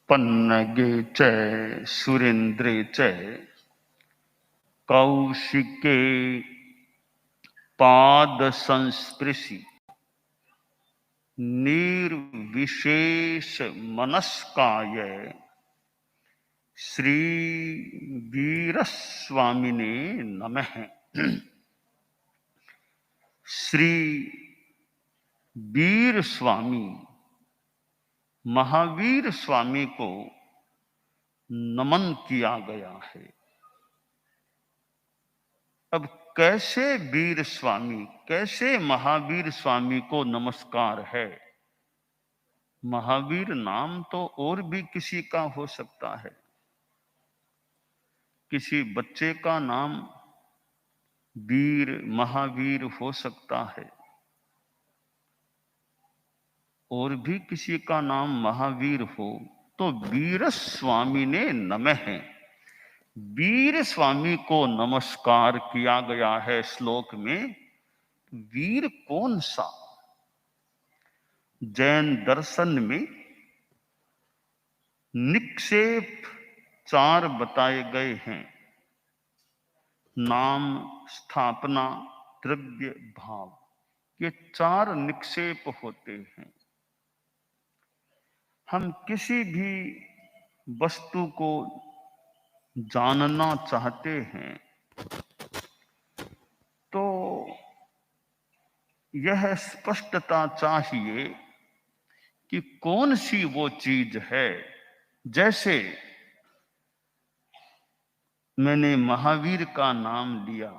पन्नगे च सुरेन्द्रे च कौशिके पाद संस्पृशि निर्विशेष मनस्काय श्री वीरस्वामिने नमः। श्री वीर स्वामी महावीर स्वामी को नमन किया गया है। अब कैसे वीर स्वामी, कैसे महावीर स्वामी को नमस्कार है? महावीर नाम तो और भी किसी का हो सकता है। किसी बच्चे का नाम वीर महावीर हो सकता है, और भी किसी का नाम महावीर हो। तो वीर स्वामी ने नमः, वीर स्वामी को नमस्कार किया गया है श्लोक में। वीर कौन सा? जैन दर्शन में निक्षेप 4 बताए गए हैं। नाम, स्थापना, द्रव्य, भाव, ये 4 निक्षेप होते हैं। हम किसी भी वस्तु को जानना चाहते हैं तो यह स्पष्टता चाहिए कि कौन सी वो चीज है। जैसे मैंने महावीर का नाम लिया,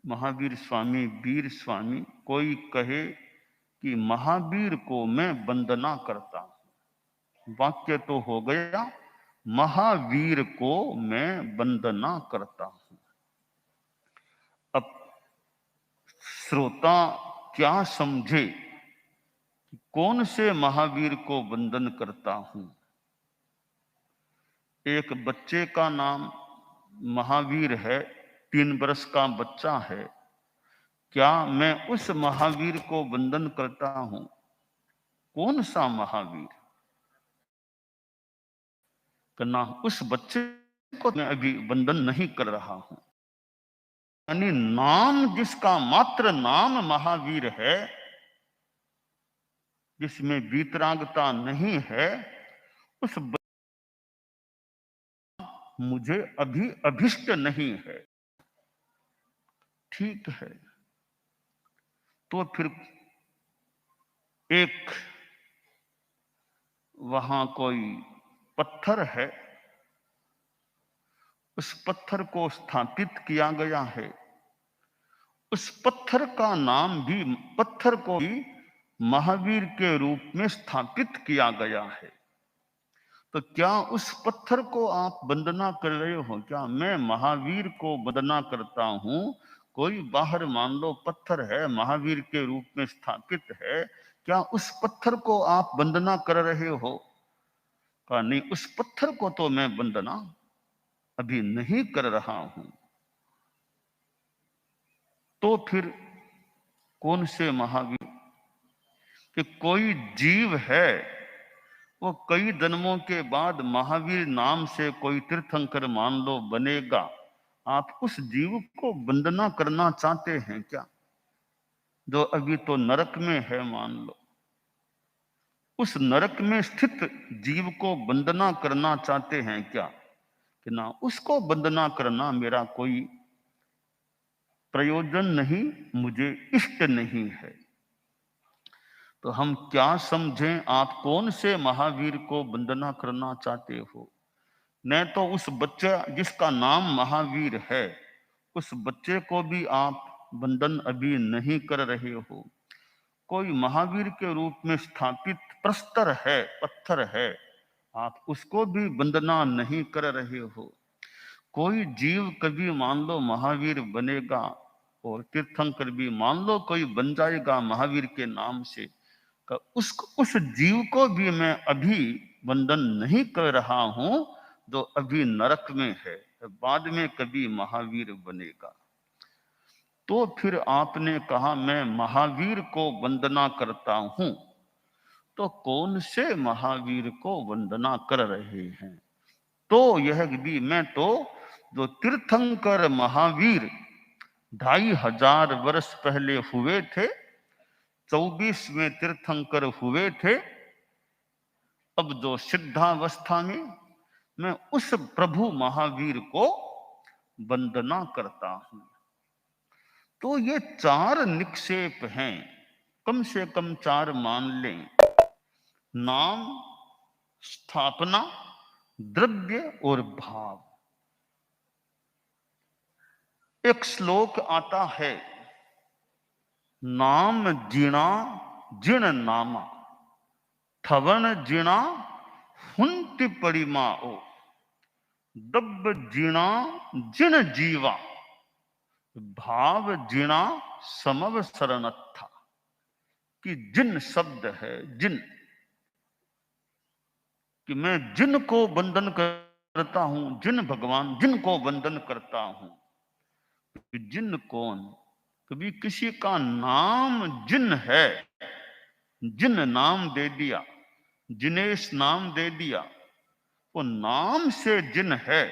महावीर स्वामी, वीर स्वामी। कोई कहे कि महावीर को मैं वंदना करता हूं, वाक्य तो हो गया महावीर को मैं वंदना करता हूं। अब श्रोता क्या समझे कि कौन से महावीर को वंदन करता हूं? एक बच्चे का नाम महावीर है, 3 वर्ष का बच्चा है, क्या मैं उस महावीर को वंदन करता हूं? कौन सा महावीर? करना उस बच्चे को मैं अभी वंदन नहीं कर रहा हूं। यानी नाम, जिसका मात्र नाम महावीर है, जिसमें वीतरागता नहीं है, उस मुझे अभी अभिष्ट नहीं है। ठीक है, तो फिर एक वहां कोई पत्थर है, उस पत्थर को स्थापित किया गया है। उस पत्थर का नाम भी, पत्थर को भी महावीर के रूप में स्थापित किया गया है। तो क्या उस पत्थर को आप वंदना कर रहे हो? क्या मैं महावीर को वंदना करता हूं? कोई बाहर मान लो पत्थर है, महावीर के रूप में स्थापित है, क्या उस पत्थर को आप वंदना कर रहे हो? कहा नहीं, उस पत्थर को तो मैं वंदना अभी नहीं कर रहा हूं। तो फिर कौन से महावीर? कि कोई जीव है, वो कई जन्मों के बाद महावीर नाम से कोई तीर्थंकर मान लो बनेगा, आप उस जीव को वंदना करना चाहते हैं क्या? जो अभी तो नरक में है मान लो, उस नरक में स्थित जीव को वंदना करना चाहते हैं क्या? कि ना, उसको वंदना करना मेरा कोई प्रयोजन नहीं, मुझे इष्ट नहीं है। तो हम क्या समझें, आप कौन से महावीर को वंदना करना चाहते हो? न तो उस बच्चे जिसका नाम महावीर है, उस बच्चे को भी आप वंदन अभी नहीं कर रहे हो। कोई महावीर के रूप में स्थापित प्रस्तर है, पत्थर है, आप उसको भी वंदना नहीं कर रहे हो। कोई जीव कभी मान लो महावीर बनेगा, और तीर्थंकर भी मान लो कोई बन जाएगा महावीर के नाम से, उस जीव को भी मैं अभी वंदन नहीं कर रहा हूं, जो अभी नरक में है, बाद में कभी महावीर बनेगा। तो फिर आपने कहा मैं महावीर को वंदना करता हूं, तो कौन से महावीर को वंदना कर रहे हैं? तो यह भी मैं तो जो तीर्थंकर महावीर 2500 वर्ष पहले हुए थे, 24वें तीर्थंकर हुए थे, अब जो सिद्धावस्था में मैं उस प्रभु महावीर को वंदना करता हूं। तो ये 4 निक्षेप हैं, कम से कम 4 मान लें। नाम, स्थापना, द्रव्य और भाव। एक श्लोक आता है, नाम जीणा जिण नामा, थवन जीणा हुंति परिमाओ, दब्ब जीणा जिण जीवा, भाव जीणा समव शरणत्था। कि जिन शब्द है, जिन, कि मैं जिन को वंदन करता हूं, जिन भगवान, जिन को वंदन करता हूं। जिन कौन? कभी किसी का नाम जिन है, जिन नाम दे दिया, जिनेश नाम दे दिया, वो नाम से जिन है,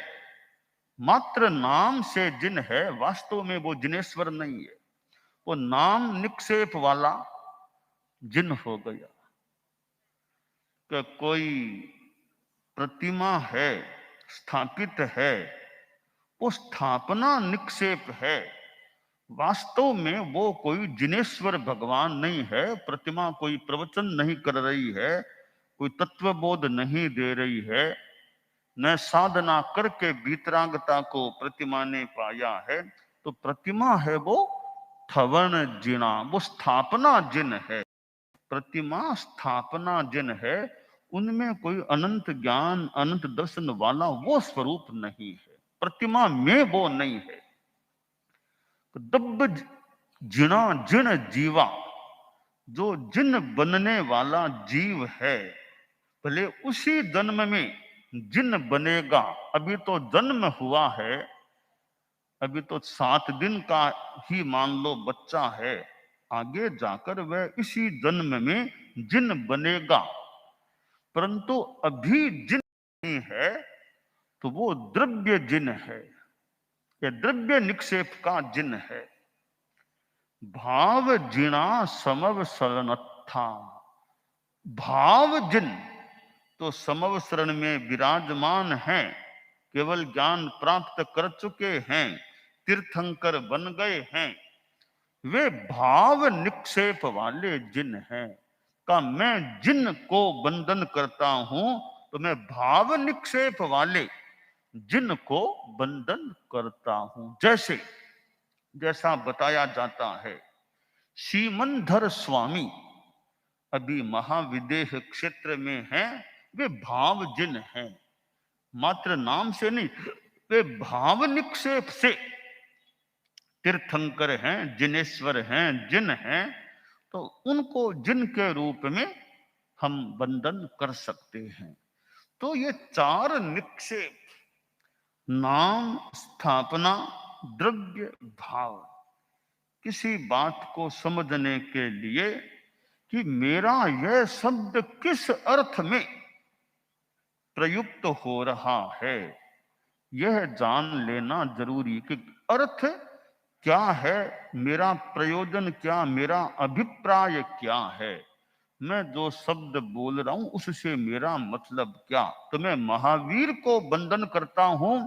मात्र नाम से जिन है, वास्तव में वो जिनेश्वर नहीं है, वो नाम निक्षेप वाला जिन हो गया। कि कोई प्रतिमा है, स्थापित है, वो स्थापना निक्षेप है, वास्तव में वो कोई जिनेश्वर भगवान नहीं है। प्रतिमा कोई प्रवचन नहीं कर रही है, कोई तत्वबोध नहीं दे रही है, न साधना करके वीतरागता को प्रतिमा ने पाया है। तो प्रतिमा है वो थवन जिना, वो स्थापना जिन है। प्रतिमा स्थापना जिन है, उनमें कोई अनंत ज्ञान, अनंत दर्शन वाला वो स्वरूप नहीं है, प्रतिमा में वो नहीं है। तो दब्ब जिणा जिण जीवा, जो जिन बनने वाला जीव है, भले उसी जन्म में जिन बनेगा। अभी तो जन्म हुआ है, अभी तो 7 दिन का ही मान लो बच्चा है, आगे जाकर वह इसी जन्म में जिन बनेगा। परंतु अभी जिन नहीं है, तो वो द्रव्य जिन है, ये द्रव्य निक्षेप का जिन है। भाव जिणा समव शरणत्था, भाव जिन तो समव शरण में विराजमान हैं, केवल ज्ञान प्राप्त कर चुके हैं, तीर्थंकर बन गए हैं, वे भाव निक्षेप वाले जिन हैं। का मैं जिन को वंदन करता हूं, तो मैं भाव निक्षेप वाले जिन को वंदन करता हूं। जैसा बताया जाता है, सीमंधर स्वामी अभी महाविदेह क्षेत्र में हैं, वे भाव जिन हैं, मात्र नाम से नहीं, वे भाव निक्षेप से तीर्थंकर हैं, जिनेश्वर हैं, जिन हैं। तो उनको जिन के रूप में हम वंदन कर सकते हैं। तो ये 4 निक्षेप, नाम, स्थापना, द्रव्य, भाव, किसी बात को समझने के लिए कि मेरा यह शब्द किस अर्थ में प्रयुक्त हो रहा है, यह जान लेना जरूरी। कि अर्थ क्या है, मेरा प्रयोजन क्या, मेरा अभिप्राय क्या है, मैं जो शब्द बोल रहा हूं उससे मेरा मतलब क्या। तो मैं महावीर को वंदन करता हूं,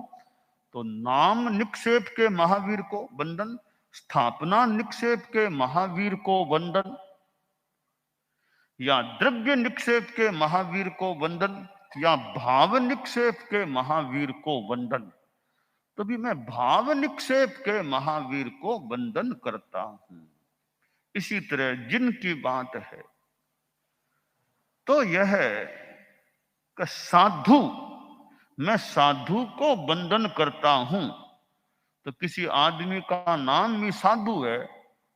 तो नाम निक्षेप के महावीर को वंदन, स्थापना निक्षेप के महावीर को वंदन, या द्रव्य निक्षेप के महावीर को वंदन, या भाव निक्षेप के महावीर को वंदन। तो भी मैं भाव निक्षेप के महावीर को वंदन करता हूं। इसी तरह जिनकी बात है, तो यह कि साधु, मैं साधु को वंदन करता हूं। तो किसी आदमी का नाम भी साधु है,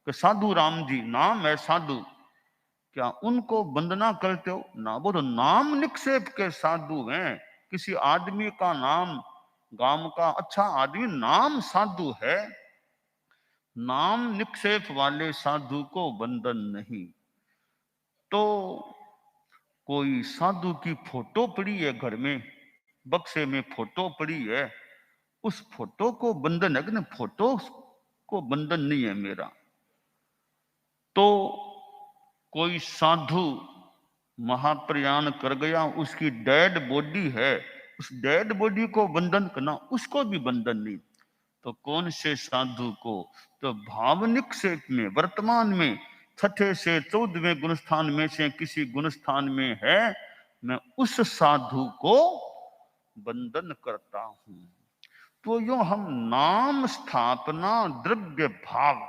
कि साधु राम जी नाम है साधु, क्या उनको वंदना करते हो ना? वो तो नाम निक्षेप के साधु हैं। किसी आदमी का नाम, गांव का अच्छा आदमी नाम साधु है, नाम निक्षेप वाले साधु को वंदन नहीं। तो कोई साधु की फोटो पड़ी है घर में, बक्से में फोटो पड़ी है, उस फोटो को बंधन है कि ना, फोटो को बंधन नहीं है मेरा। तो कोई साधु महाप्रयाण कर गया, उसकी डेड बॉडी है, उस डेड बॉडी को बंधन करना, उसको भी बंधन नहीं। तो कौन से साधु को? तो भावनिक से में वर्तमान में छठे से 14वें गुणस्थान में से किसी गुणस्थान में है, मैं उस साधु को बंधन करता हूं। तो यो हम नाम, स्थापना, द्रव्य, भाव,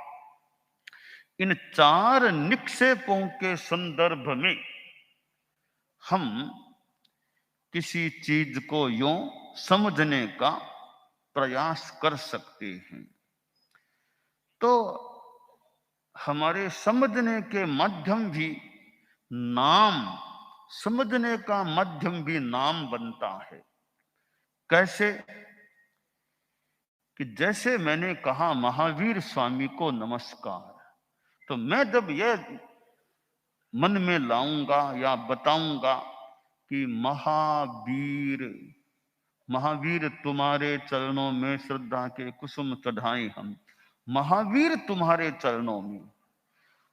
इन चार निक्षेपों के संदर्भ में हम किसी चीज को यूं समझने का प्रयास कर सकते हैं। तो हमारे समझने के माध्यम भी नाम, समझने का माध्यम भी नाम बनता है। कैसे? कि जैसे मैंने कहा महावीर स्वामी को नमस्कार, तो मैं जब यह मन में लाऊंगा या बताऊंगा कि महावीर, महावीर तुम्हारे चरणों में श्रद्धा के कुसुम चढ़ाए हम, महावीर तुम्हारे चरणों में,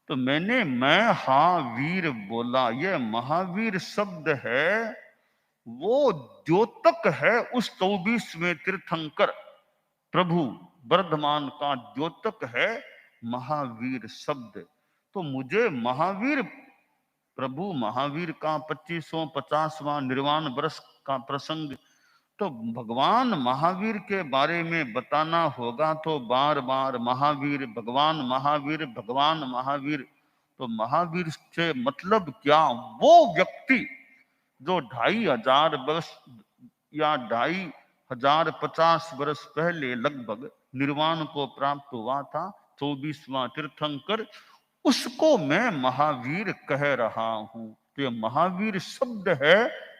तो मैंने मैं हा वीर बोला। यह महावीर शब्द है, वो द्योतक है उस 24वें तीर्थंकर प्रभु वर्धमान का द्योतक है महावीर शब्द। तो मुझे महावीर प्रभु महावीर का 2550वां निर्वाण वर्ष का प्रसंग, तो भगवान महावीर के बारे में बताना होगा, तो बार बार महावीर, भगवान महावीर, भगवान महावीर। तो महावीर से मतलब क्या? वो व्यक्ति जो 2500 वर्ष या 2550 वर्ष पहले लगभग निर्वाण को प्राप्त हुआ था, 24वां तीर्थंकर, उसको मैं महावीर कह रहा हूं। तो ये महावीर शब्द है,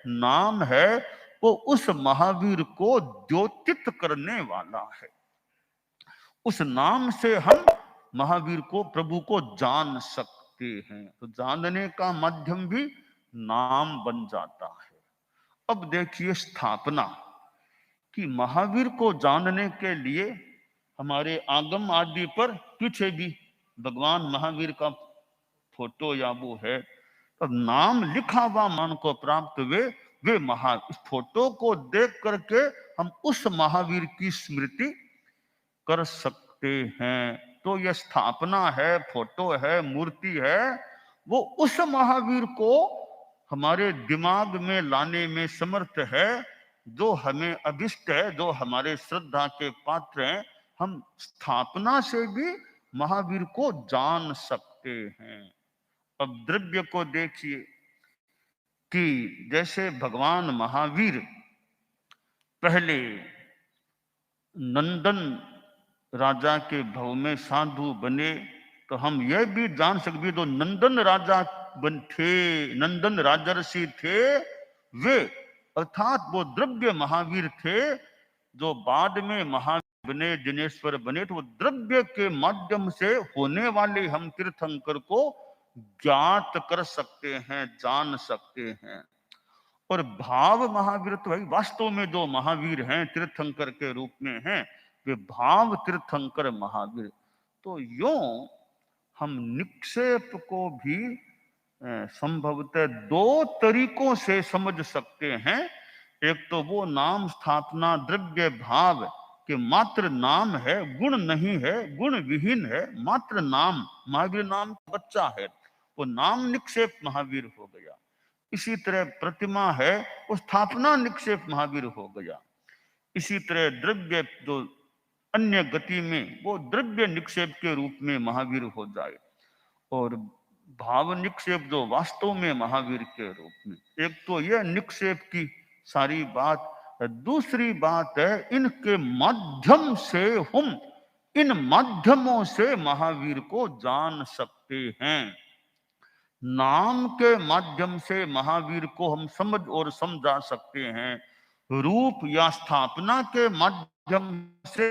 नाम है, वो उस महावीर को द्योतित करने वाला है। उस नाम से हम महावीर को, प्रभु को जान सकते हैं। तो जानने का माध्यम भी नाम बन जाता है। अब देखिए स्थापना कि महावीर को जानने के लिए हमारे आगम आदि पर पीछे भी भगवान महावीर का फोटो या वो है, तो नाम लिखा हुआ मन को प्राप्त हुए वे इस फोटो को देख करके हम उस महावीर की स्मृति कर सकते हैं। तो यह स्थापना है, फोटो है, मूर्ति है, वो उस महावीर को हमारे दिमाग में लाने में समर्थ है, जो हमें अभिष्ट है, जो हमारे श्रद्धा के पात्र हैं। हम स्थापना से भी महावीर को जान सकते हैं। अब द्रव्य को देखिए कि जैसे भगवान महावीर पहले नंदन राजा के भव में साधु बने, तो हम यह भी जान सकते, तो नंदन राजा थे, नंदन राजर्षि थे वे, अर्थात वो द्रव्य महावीर थे जो बाद में महावीर बने, जिनेश्वर बने। तो वो द्रव्य के माध्यम से होने वाले हम तीर्थंकर को ज्ञात कर सकते हैं, जान सकते हैं। और भाव महावीर तो भाई वास्तव में जो महावीर हैं तीर्थंकर के रूप में हैं, वे भाव तीर्थंकर महावीर। तो यूं हम निक्षेप को भी संभवतः दो तरीकों से समझ सकते हैं। एक तो वो नाम, स्थापना, द्रव्य, भाव के मात्र नाम है, गुण नहीं है, गुण विहीन है, मात्र नाम। महावीर नाम बच्चा है, वो नाम निक्षेप महावीर हो गया। इसी तरह प्रतिमा है, वो स्थापना निक्षेप महावीर हो गया। इसी तरह द्रव्य जो अन्य गति में, वो द्रव्य निक्षेप के रूप में महावीर हो जाए, और भाव निक्षेप जो वास्तव में महावीर के रूप में। एक तो यह निक्षेप की सारी बात है। दूसरी बात है, इनके माध्यम से हम, इन माध्यमों से महावीर को जान सकते हैं। नाम के माध्यम से महावीर को हम समझ और समझा सकते हैं। रूप या स्थापना के माध्यम से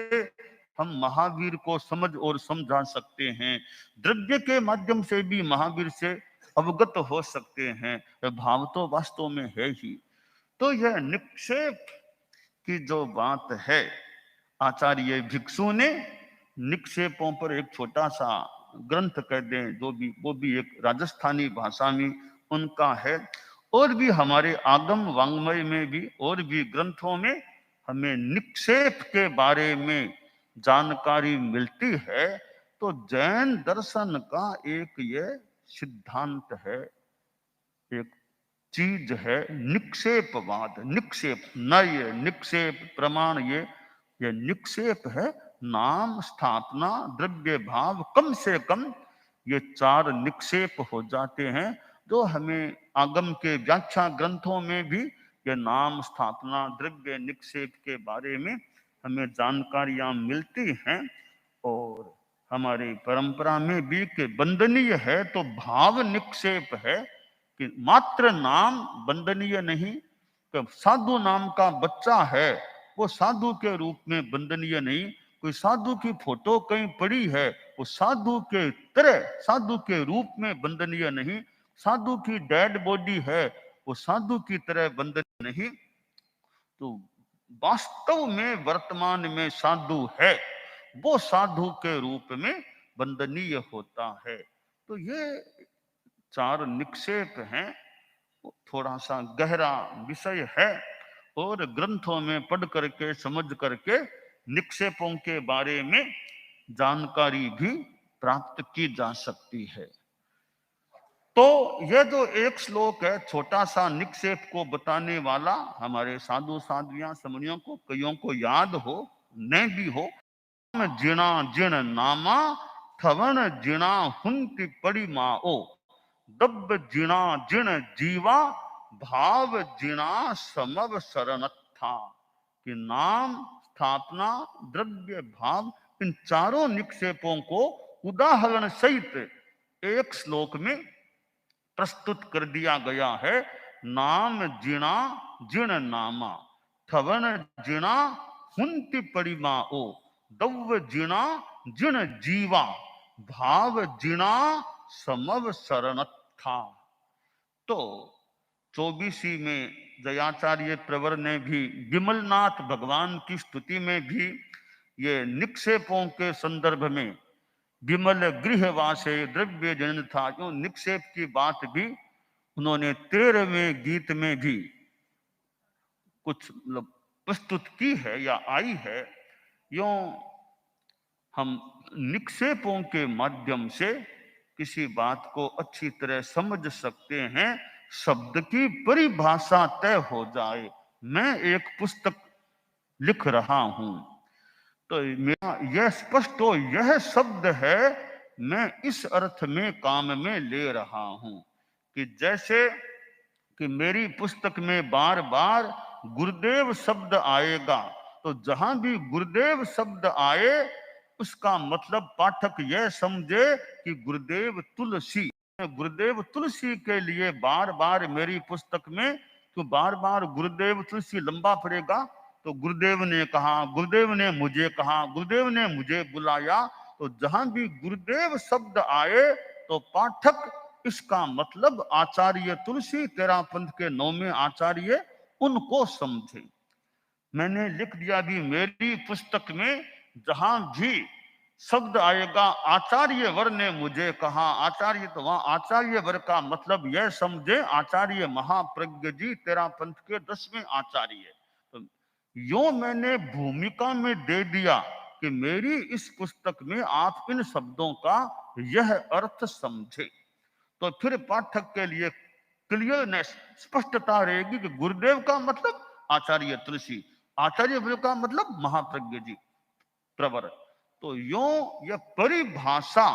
हम महावीर को समझ और समझा सकते हैं। द्रव्य के माध्यम से भी महावीर से अवगत हो सकते हैं। भाव तो वास्तव में है ही। तो यह निक्षेप की जो बात है, आचार्य भिक्षु ने निक्षेपों पर एक छोटा सा ग्रंथ कह दें, जो भी वो भी एक राजस्थानी भाषा में उनका है। और भी हमारे आगम वांग्मय में भी और भी ग्रंथों में हमें निक्षेप के बारे में जानकारी मिलती है। तो जैन दर्शन का एक ये सिद्धांत है, एक चीज है निक्षेपवाद। निक्षेप न ये निक्षेप प्रमाण, ये निक्षेप है। नाम, स्थापना, द्रव्य भाव, कम से कम ये चार निक्षेप हो जाते हैं, जो हमें आगम के व्याख्या ग्रंथों में भी ये नाम, स्थापना, द्रव्य, निक्षेप के बारे में हमें जानकारियां मिलती हैं। और हमारी परंपरा में भी कि वंदनीय है तो भाव निक्षेप है, कि मात्र नाम वंदनीय नहीं, कि साधु नाम का बच्चा है वो साधु के रूप में वंदनीय नहीं। कोई साधु की फोटो कहीं पड़ी है, वो साधु के तरह, साधु के रूप में वंदनीय नहीं। साधु की डेड बॉडी है, वो साधु की तरह वंदनीय नहीं। तो वास्तव में वर्तमान में साधु है, वो साधु के रूप में वंदनीय होता है। तो ये चार निक्षेप हैं, थोड़ा सा गहरा विषय है, और ग्रंथों में पढ़ करके समझ करके निक्षेपों के बारे में जानकारी भी प्राप्त की जा सकती है। तो यह जो एक श्लोक है छोटा सा निक्षेप को बताने वाला, हमारे साधु साध्वियां समणियों को कईयों को याद हो, न भी हो। जिणा जिण नामा थवन जिणा हुंति पड़ी माओ, दब्ब जिणा जिण जीवा भाव जिणा समव शरणत्था। कि नाम, स्थापना, द्रव्य, भाव, इन चारों निक्षेपों को उदाहरण सहित एक श्लोक में प्रस्तुत कर दिया गया है। नाम जिणा जिण नामा, थवन जिणा हुंति परिमाओ, दव्व जिणा जिण जीवा भाव जिणा समव शरणत्था। तो 24वीं में जयाचार्य प्रवर ने भी विमलनाथ भगवान की स्तुति में भी ये निक्षेपों के संदर्भ में विमल गृहवासे द्रव्य जनन था, क्यों निक्षेप की बात भी उन्होंने 13वें गीत में भी कुछ प्रस्तुत की है या आई है। यूं हम निक्षेपों के माध्यम से किसी बात को अच्छी तरह समझ सकते हैं। शब्द की परिभाषा तय हो जाए। मैं एक पुस्तक लिख रहा हूं, तो मेरा यह स्पष्ट हो, यह शब्द है, मैं इस अर्थ में काम में ले रहा हूं। कि जैसे कि मेरी पुस्तक में बार बार गुरुदेव शब्द आएगा, तो जहां भी गुरुदेव शब्द आए उसका मतलब पाठक यह समझे कि गुरुदेव तुलसी, गुरुदेव तुलसी के लिए बार बार मेरी पुस्तक में, तो बार बार गुरुदेव तुलसी लंबा पड़ेगा, तो गुरुदेव ने कहा, गुरुदेव ने मुझे कहा, गुरुदेव ने मुझे बुलाया। तो जहां भी गुरुदेव शब्द आए तो पाठक इसका मतलब आचार्य तुलसी, तेरा पंथ के 9वें आचार्य, उनको समझे। मैंने लिख दिया भी मेरी पुस्तक में जहां भी शब्द आएगा आचार्य वर ने मुझे कहा, आचार्य, तो वहां आचार्य वर का मतलब यह समझे आचार्य महाप्रज्ञ जी, तेरा पंथ के 10वें आचार्य। तो यो मैंने भूमिका में दे दिया कि मेरी इस पुस्तक में आप इन शब्दों का यह अर्थ समझे। तो फिर पाठक के लिए क्लियरनेस, स्पष्टता रहेगी कि गुरुदेव का मतलब आचार्य तुलसी, आचार्य का मतलब महाप्रज्ञ जी प्रवर। तो यो यह परिभाषा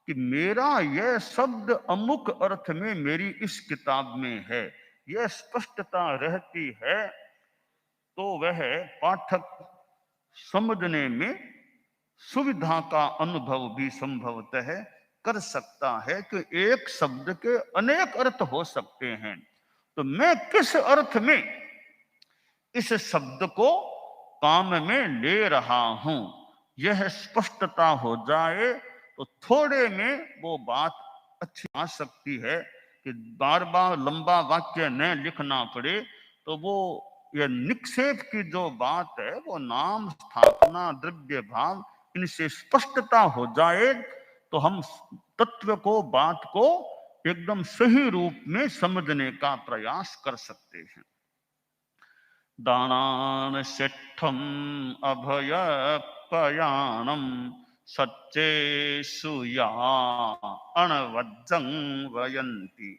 कि मेरा यह शब्द अमुक अर्थ में मेरी इस किताब में है, यह स्पष्टता रहती है, तो वह पाठक समझने में सुविधा का अनुभव भी संभवतः कर सकता है कि एक शब्द के अनेक अर्थ हो सकते हैं। तो मैं किस अर्थ में इस शब्द को काम में ले रहा हूं, यह स्पष्टता हो जाए तो थोड़े में वो बात अच्छी आ सकती है कि बार बार लंबा वाक्य न लिखना पड़े, तो वो ये निक्षेप की जो बात है वो नाम स्थापना द्रव्य भाव इनसे स्पष्टता हो जाए तो हम तत्व को बात को एकदम सही रूप में समझने का प्रयास कर सकते हैं। दानान सिद्धम अभय पयाणम सच्चे सुया अणवज्जं वयंती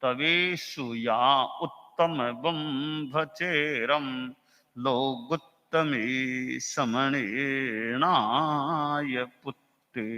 तवेषु या उत्तम बंभचेरम लोगुत्तमे समणेनाय पुत्ते।